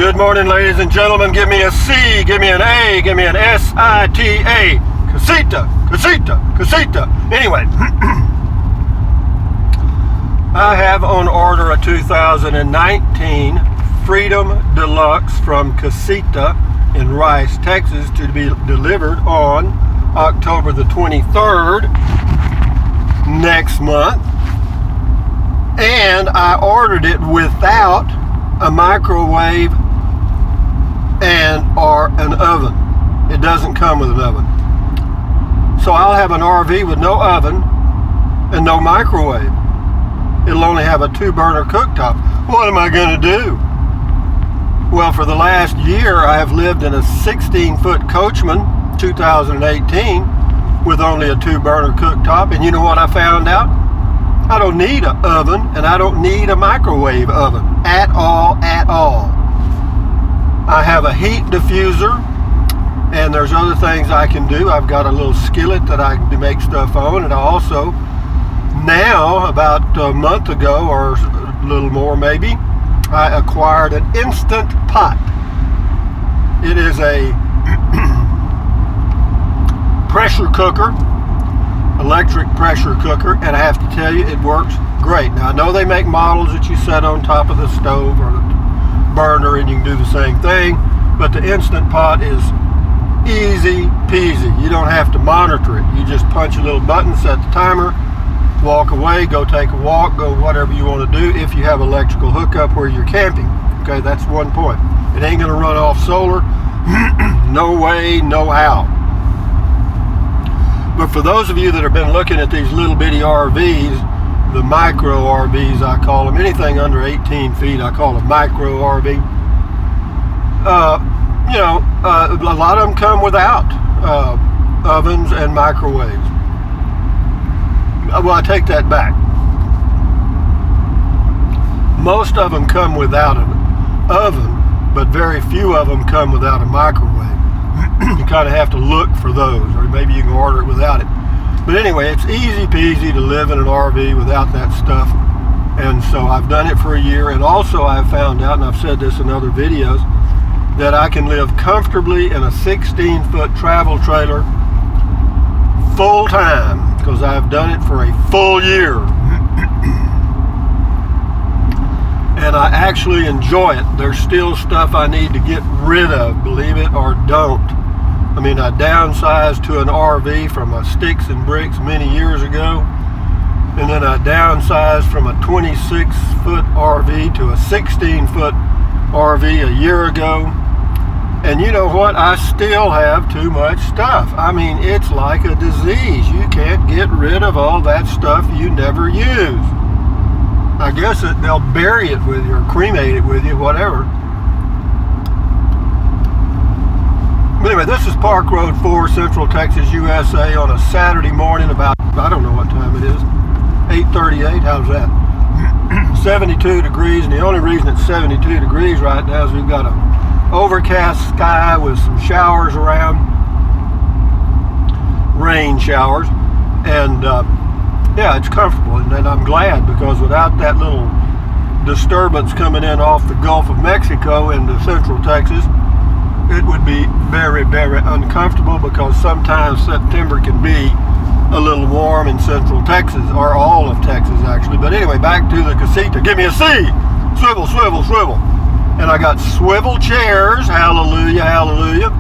Good morning, ladies and gentlemen. Give me a C, give me an A, give me an S-I-T-A. Casita, Casita, Casita. Anyway, I have on order a 2019 Freedom Deluxe from Casita in Rice, Texas, to be delivered on October the 23rd next month. And I ordered it without a microwave or an oven. It doesn't come with an oven. So I'll have an RV with no oven and no microwave. It'll only have a 2-burner cooktop. What am I going to do? Well, for the last year, I have lived in a 16-foot Coachman 2018 with only a 2-burner cooktop. And you know what I found out? I don't need an oven, and I don't need a microwave oven at all. I have a heat diffuser, and there's other things I can do. I've got a little skillet that I can make stuff on, and I also, now, about a month ago, or a little more maybe, I acquired an Instant Pot. It is a pressure cooker, electric pressure cooker, and I have to tell you, it works great. Now, I know they make models that you set on top of the stove or the burner and you can do the same thing, but the Instant Pot is easy peasy. You don't have to monitor it. You just punch a little button, set the timer, walk away, go take a walk, go whatever you want to do if you have electrical hookup where you're camping. Okay, that's one point. It ain't going to run off solar. No way, no how. But for those of you that have been looking at these little bitty RVs, the micro RVs I call them, anything under 18 feet I call a micro RV. A lot of them come without ovens and microwaves. Well, I take that back. Most of them come without an oven, but very few of them come without a microwave. You kind of have to look for those, or maybe you can order it without it. But anyway, it's easy peasy to live in an RV without that stuff. And so I've done it for a year. And also I've found out, and I've said this in other videos, that I can live comfortably in a 16-foot travel trailer full time, because I've done it for a full year. And I actually enjoy it. There's still stuff I need to get rid of, believe it or don't. I mean, I downsized to an RV from a sticks and bricks many years ago, and then I downsized from a 26-foot RV to a 16-foot RV a year ago. And you know what? I still have too much stuff. I mean, it's like a disease. You can't get rid of all that stuff you never use. I guess they'll bury it with you or cremate it with you, whatever. But anyway, this is Park Road 4, Central Texas, USA, on a Saturday morning about, I don't know what time it is, 8:38, how's that? 72 degrees, and the only reason it's 72 degrees right now is we've got an overcast sky with some showers around, rain showers, and yeah, it's comfortable, and I'm glad, because without that little disturbance coming in off the Gulf of Mexico into Central Texas, it would be very, very uncomfortable, because sometimes September can be a little warm in Central Texas, or all of Texas actually. But anyway, back to the Casita. Give me a C. Swivel, swivel, swivel. And I got swivel chairs. Hallelujah, hallelujah.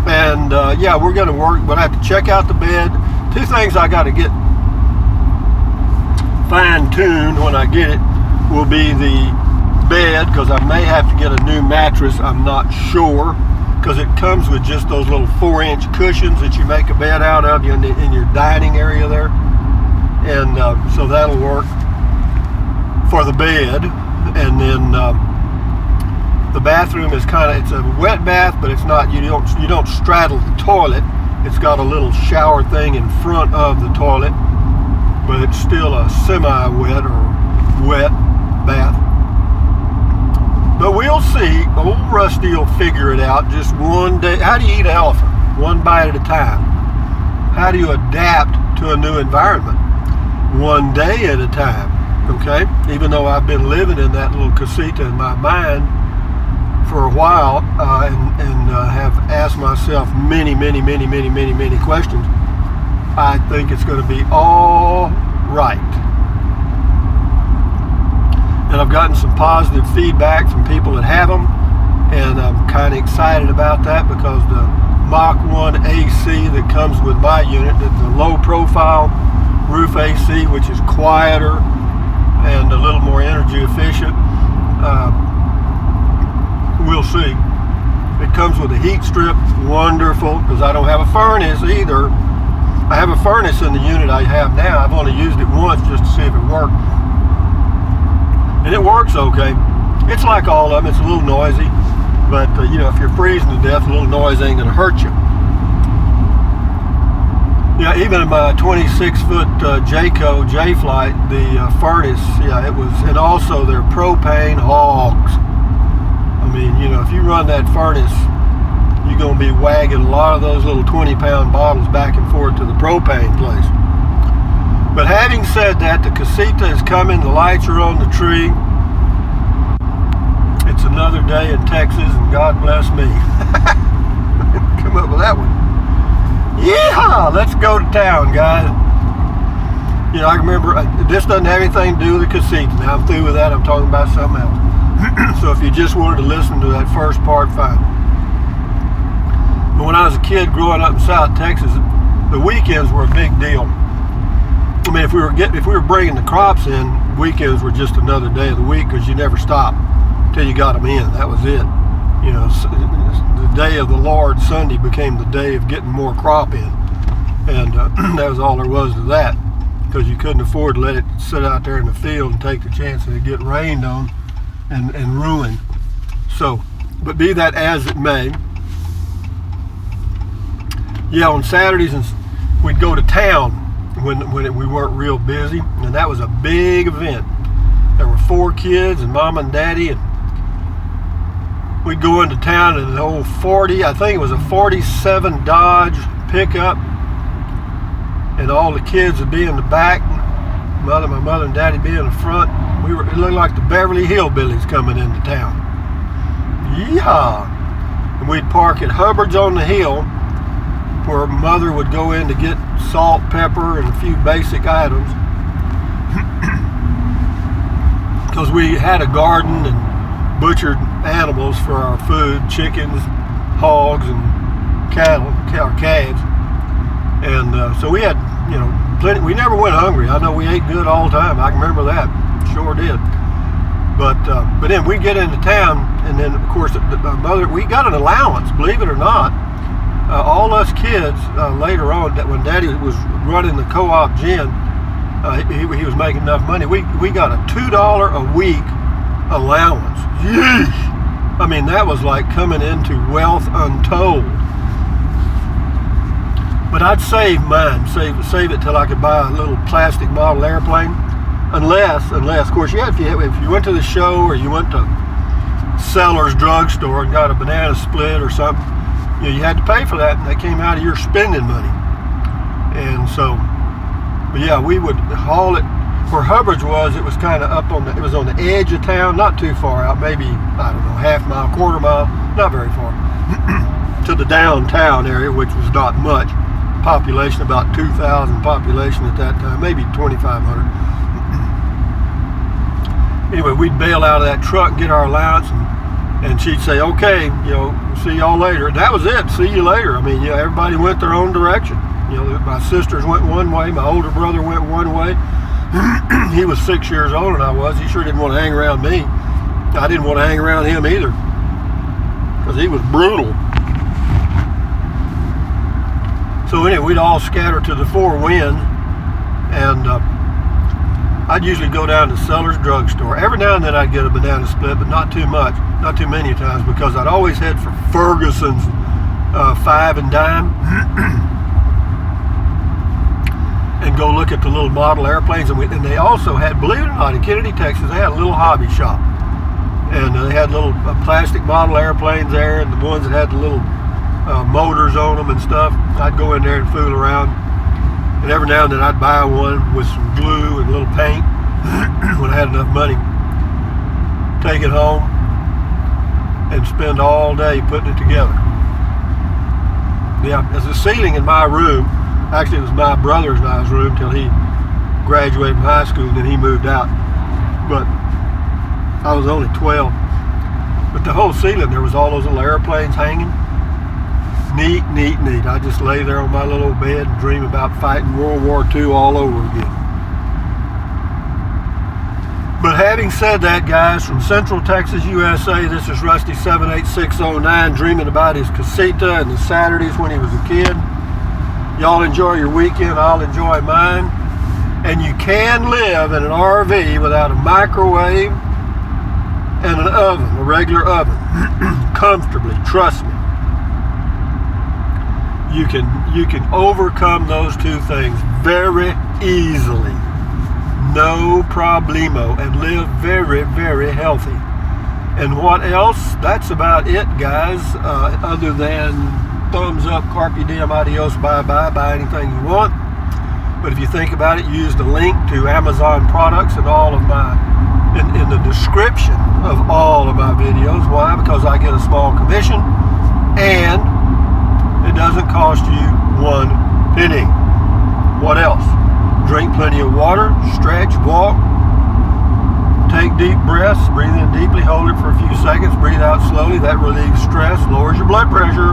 And yeah, we're going to work, but I have to check out the bed. Two things I got to get fine-tuned when I get it will be the bed, because I may have to get a new mattress. I'm not sure, because it comes with just those little 4-inch cushions that you make a bed out of in your dining area there. And so that'll work for the bed. And then the bathroom is it's a wet bath, but it's not, you don't straddle the toilet. It's got a little shower thing in front of the toilet, but it's still a semi-wet or wet bath. But we'll see. Old Rusty will figure it out just one day. How do you eat an elephant? One bite at a time. How do you adapt to a new environment? One day at a time. Okay? Even though I've been living in that little casita in my mind for a while and have asked myself many questions, I think it's going to be all right. And I've gotten some positive feedback from people that have them, and I'm kind of excited about that because the Mach 1 AC that comes with my unit, the low profile roof AC, which is quieter and a little more energy efficient, we'll see. It comes with a heat strip, wonderful, because I don't have a furnace either. I have a furnace in the unit I have now. I've only used it once just to see if it worked. And it works okay. It's like all of them, it's a little noisy, but if you're freezing to death, a little noise ain't gonna hurt you. Yeah, even in my 26-foot Jayco J-Flight, the furnace, it was, and also they're propane hogs. I mean, if you run that furnace, you're gonna be wagging a lot of those little 20-pound bottles back and forth to the propane place. But having said that, the Casita is coming, the lights are on the tree. It's another day in Texas, and God bless me. Come up with that one. Yeehaw! Let's go to town, guys. I remember, this doesn't have anything to do with the Casita. Now I'm through with that, I'm talking about something else. So if you just wanted to listen to that first part, fine. But when I was a kid growing up in South Texas, the weekends were a big deal. I mean, if we were bringing the crops in, weekends were just another day of the week because you never stopped until you got them in. That was it. The day of the Lord, Sunday, became the day of getting more crop in, and that was all there was to that, because you couldn't afford to let it sit out there in the field and take the chance of it getting rained on and ruined. So, but be that as it may, on Saturdays we'd go to town when we weren't real busy, and that was a big event. There were 4 kids and Mom and Daddy, and we'd go into town in an old 40, I think it was a 47 Dodge pickup, and all the kids would be in the back, my mother and Daddy be in the front. It looked like the Beverly Hillbillies coming into town. Yeehaw! And we'd park at Hubbard's on the hill, where Mother would go in to get salt, pepper, and a few basic items. Because we had a garden and butchered animals for our food, chickens, hogs, and cattle, or calves. And so we had, plenty. We never went hungry. I know we ate good all the time. I can remember that. Sure did. But then we get into town, and then of course Mother, we got an allowance, believe it or not. All us kids later on, when Daddy was running the co-op gin, he was making enough money. We got a $2 a week allowance. Yeesh! I mean, that was like coming into wealth untold. But I'd save mine, save it till I could buy a little plastic model airplane. Unless, of course, if you went to the show or you went to Seller's drugstore and got a banana split or something, you had to pay for that, and that came out of your spending money. And so, but yeah, we would haul it. Where Hubbard's was, it was kind of it was on the edge of town, not too far out, maybe, I don't know, half mile, quarter mile, not very far, to the downtown area, which was not much. Population, about 2,000 population at that time, maybe 2,500. Anyway, we'd bail out of that truck, get our allowance, and she'd say, okay, see y'all later. And that was it, see you later. I mean, everybody went their own direction. My sisters went one way, my older brother went one way. He was 6 years older than I was. He sure didn't want to hang around me. I didn't want to hang around him either, because he was brutal. So anyway, we'd all scatter to the 4 winds, and I'd usually go down to Seller's drugstore. Every now and then I'd get a banana split, but not too much, not too many times, because I'd always head for Ferguson's 5 and dime and go look at the little model airplanes. And they also had, believe it or not, in Kennedy, Texas, they had a little hobby shop, and they had little plastic model airplanes there, and the ones that had the little motors on them and stuff. I'd go in there and fool around, and every now and then I'd buy one with some glue and a little paint when I had enough money. Take it home, and spend all day putting it together. Yeah, there's a ceiling in my room. Actually, it was my brother's and I's room till he graduated from high school and then he moved out. But I was only 12. But the whole ceiling, there was all those little airplanes hanging. Neat, neat, neat. I just lay there on my little bed and dream about fighting World War II all over again. But having said that, guys, from Central Texas, USA, this is Rusty 78609 dreaming about his Casita and the Saturdays when he was a kid. Y'all enjoy your weekend, I'll enjoy mine. And you can live in an RV without a microwave and an oven, a regular oven, comfortably, trust me. You can overcome those two things very easily, no problemo, and live very, very healthy. And what else? That's about it, guys, other than thumbs up, carpe diem, adios, bye-bye, buy anything you want. But if you think about it, use the link to Amazon products and all of my, in the description of all of my videos. Why? Because I get a small commission, and it doesn't cost you one penny. What else? Drink plenty of water, stretch, walk, take deep breaths, breathe in deeply, hold it for a few seconds, breathe out slowly. That relieves stress, lowers your blood pressure.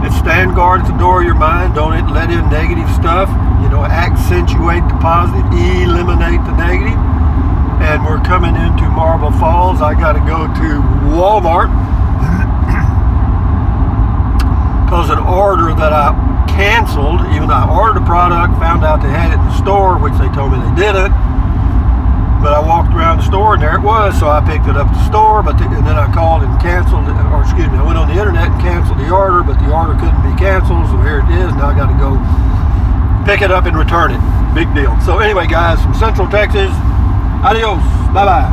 And stand guard at the door of your mind. Don't let in negative stuff. Accentuate the positive, eliminate the negative. And we're coming into Marble Falls. I got to go to Walmart because an order that I canceled, even though I ordered a product, found out they had it in the store, which they told me they didn't. But I walked around the store and there it was, so I picked it up at the store, and then I called and canceled, or excuse me, I went on the internet and canceled the order, but the order couldn't be canceled, so here it is. Now I got to go pick it up and return it. Big deal. So anyway, guys, from Central Texas, adios, bye-bye.